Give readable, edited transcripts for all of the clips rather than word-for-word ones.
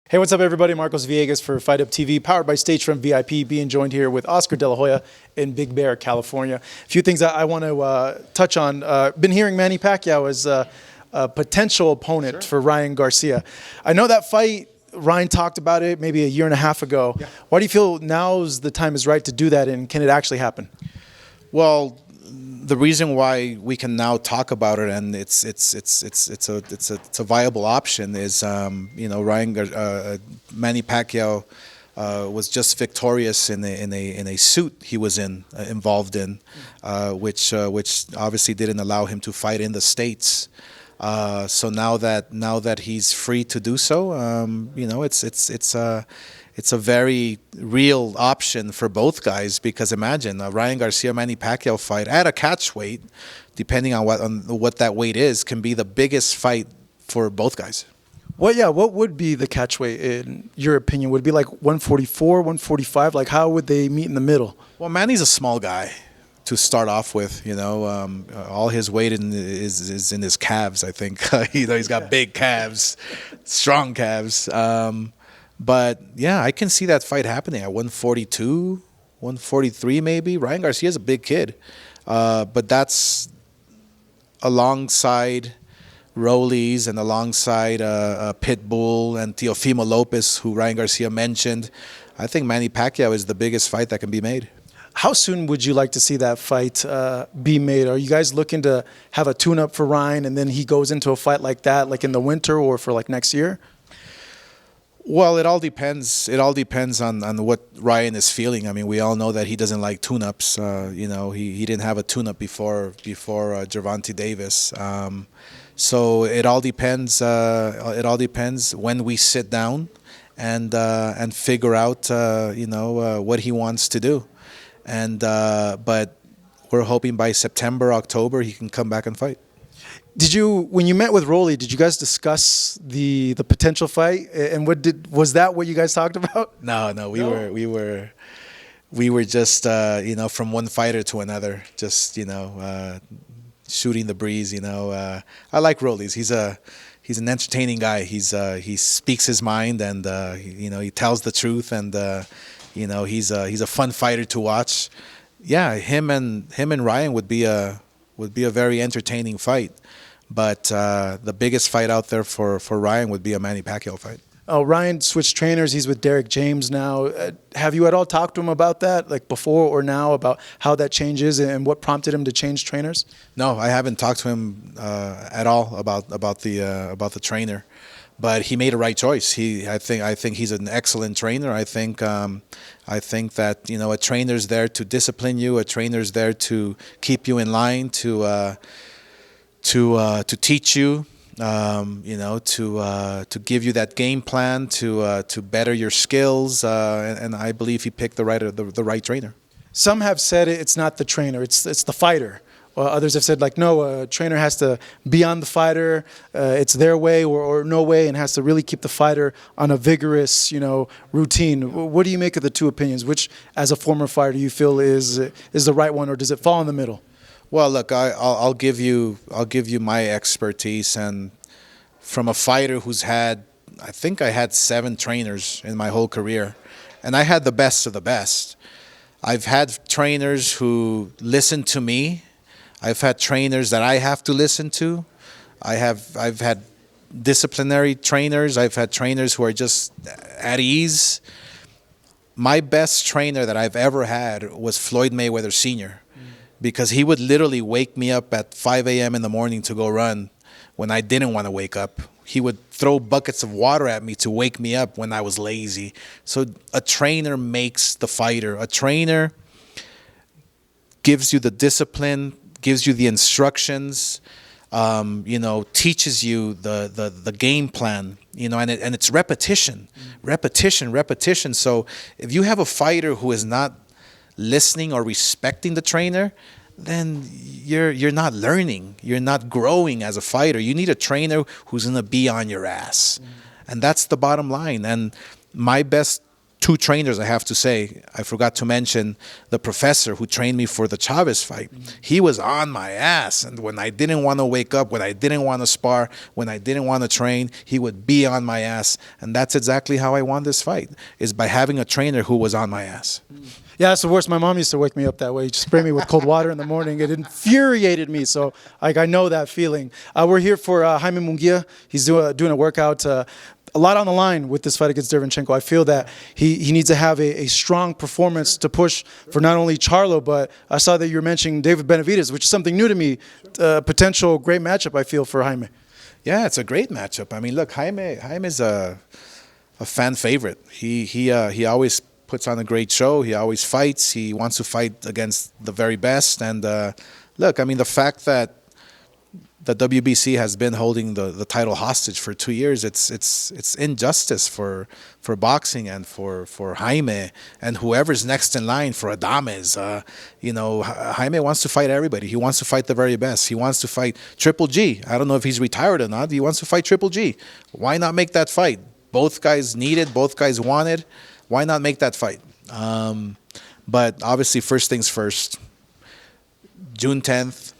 Hey, what's up, everybody? Marcos Villegas for Fight Up TV, powered by stagefront VIP, being joined here with Oscar De La Hoya in Big Bear, California. A few things I want to touch on. Been hearing Manny Pacquiao as a potential opponent for Ryan Garcia. I know that fight, Ryan talked about it maybe a year and a half ago. Yeah. Why do you feel now's the time is right to do that, and can it actually happen? Well, the reason why we can now talk about it and it's a viable option is Manny Pacquiao was just victorious in a suit he was involved in, which obviously didn't allow him to fight in the States. So now that he's free to do so, it's a very real option for both guys, because imagine a Ryan Garcia Manny Pacquiao fight at a catch weight, depending on what that weight is, can be the biggest fight for both guys. Well, what would be the catch weight in your opinion? Would it be like 144, 145? Like, how would they meet in the middle? Well, Manny's a small guy to start off with, all his weight is in his calves, I think. He's got big calves, strong calves. But yeah, I can see that fight happening at 142, 143 maybe. Ryan Garcia's a big kid, but that's alongside Rollies and alongside Pitbull and Teofimo Lopez, who Ryan Garcia mentioned. I think Manny Pacquiao is the biggest fight that can be made. How soon would you like to see that fight be made? Are you guys looking to have a tune-up for Ryan and then he goes into a fight like that, like in the winter or for like next year? Well, it all depends. It all depends on what Ryan is feeling. I mean, we all know that he doesn't like tune-ups. He didn't have a tune-up before Gervonta Davis. So it all depends. It all depends when we sit down and figure out what he wants to do. But we're hoping by September, October, he can come back and fight. When you met with Rolly, did you guys discuss the potential fight? And was that what you guys talked about? No, we were just from one fighter to another, just shooting the breeze. I like Rolly. He's an entertaining guy. He speaks his mind, and he tells the truth, and he's a fun fighter to watch. Yeah, him and Ryan would be a very entertaining fight. But the biggest fight out there for Ryan would be a Manny Pacquiao fight. Oh, Ryan switched trainers. He's with Derek James now. Have you at all talked to him about that, like before or now, about how that changes and what prompted him to change trainers? No, I haven't talked to him at all about the trainer. But he made a right choice. I think he's an excellent trainer. I think that a trainer's there to discipline you. A trainer's there to keep you in line, to teach you, to give you that game plan, to better your skills, and I believe he picked the right trainer. Some have said it's not the trainer, it's the fighter. Others have said, like, no, a trainer has to be on the fighter, it's their way or no way, and has to really keep the fighter on a vigorous, routine. What do you make of the two opinions? Which, as a former fighter, do you feel is the right one, or does it fall in the middle? Well, look, I'll give you my expertise, and from a fighter who's I think I had 7 trainers in my whole career, and I had the best of the best. I've had trainers who listen to me. I've had trainers that I have to listen to. I've had disciplinary trainers. I've had trainers who are just at ease. My best trainer that I've ever had was Floyd Mayweather Sr., because he would literally wake me up at 5 a.m. in the morning to go run when I didn't want to wake up. He would throw buckets of water at me to wake me up when I was lazy. So a trainer makes the fighter. A trainer gives you the discipline, gives you the instructions, teaches you the game plan, and it's repetition. So if you have a fighter who is not listening or respecting the trainer, then you're not learning. You're not growing as a fighter. You need a trainer who's going to be on your ass. And that's the bottom line. And my best two trainers, I have to say. I forgot to mention the professor who trained me for the Chavez fight. He was on my ass. And when I didn't want to wake up, when I didn't want to spar, when I didn't want to train, he would be on my ass. And that's exactly how I won this fight, is by having a trainer who was on my ass. Yeah, that's the worst. My mom used to wake me up that way. Just spray me with cold water in the morning. It infuriated me. So, like, I know that feeling. We're here for Jaime Munguia. He's doing a workout. A lot on the line with this fight against Derevyanchenko. I feel that he needs to have a strong performance to push for not only Charlo, but I saw that you were mentioning David Benavidez, which is something new to me. Potential great matchup, I feel, for Jaime. Yeah, it's a great matchup. I mean, look, Jaime's a fan favorite. He always puts on a great show. He always fights. He wants to fight against the very best. And look, I mean, the fact that the WBC has been holding the title hostage for 2 years, it's injustice for boxing and for Jaime and whoever's next in line for Adames. You know, Jaime wants to fight everybody. He wants to fight the very best. He wants to fight Triple G. I don't know if he's retired or not. He wants to fight Triple G. Why not make that fight? Both guys need it. Both guys want it. Why not make that fight? But obviously, first things first. June 10th,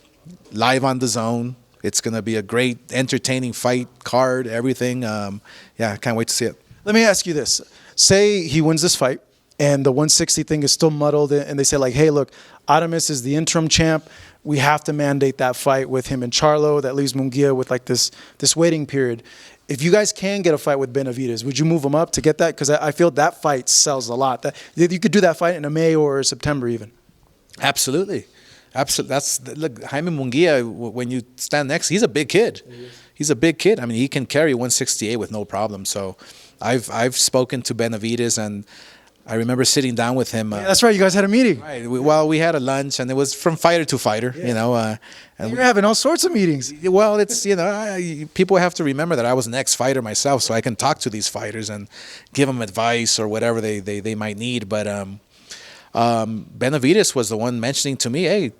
live on the Zone. It's going to be a great, entertaining fight, card, everything. Yeah, I can't wait to see it. Let me ask you this. Say he wins this fight, and the 160 thing is still muddled, and they say, like, hey, look, Adames is the interim champ. We have to mandate that fight with him and Charlo. That leaves Munguia with, like, this waiting period. If you guys can get a fight with Benavidez, would you move him up to get that? Because I feel that fight sells a lot. You could do that fight in a May or September even. Absolutely. Absolutely. Look, Jaime Munguia, when you stand next, he's a big kid. He's a big kid. I mean, he can carry 168 with no problem. So I've spoken to Benavidez, and I remember sitting down with him. Yeah, that's right. You guys had a meeting. Right. We had a lunch, and it was from fighter to fighter, you know. And you're having all sorts of meetings. Well, it's, you know, people have to remember that I was an ex-fighter myself, so I can talk to these fighters and give them advice or whatever they might need. But Benavidez was the one mentioning to me, hey,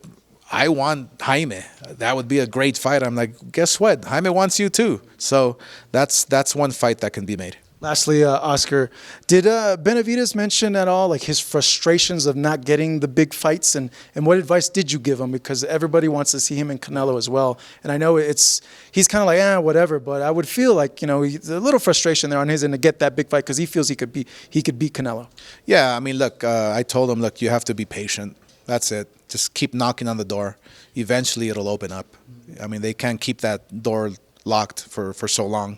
I want Jaime. That would be a great fight. I'm like, guess what? Jaime wants you too. So that's one fight that can be made. Lastly, Oscar, did Benavidez mention at all like his frustrations of not getting the big fights, and what advice did you give him? Because everybody wants to see him and Canelo as well, and I know he's kind of like whatever, but I would feel like, you know, a little frustration there on his end to get that big fight because he feels he could beat Canelo. Yeah, I mean, look, I told him, look, you have to be patient. That's it. Just keep knocking on the door. Eventually, it'll open up. I mean, they can't keep that door locked for so long.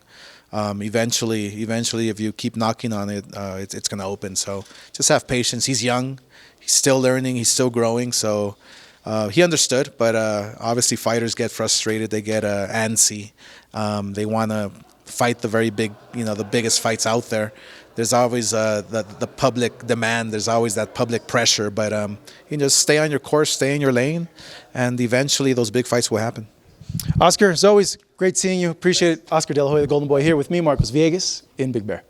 Eventually, if you keep knocking on it, it's going to open. So just have patience. He's young. He's still learning. He's still growing. So he understood. But obviously, fighters get frustrated. They get antsy. They want to fight the very big, you know, the biggest fights out there. There's always the public demand. There's always that public pressure. But you just stay on your course, stay in your lane, and eventually those big fights will happen. Oscar, as always, great seeing you. Appreciate it. Oscar De La Hoya, the Golden Boy, here with me, Marcos Villegas, in Big Bear.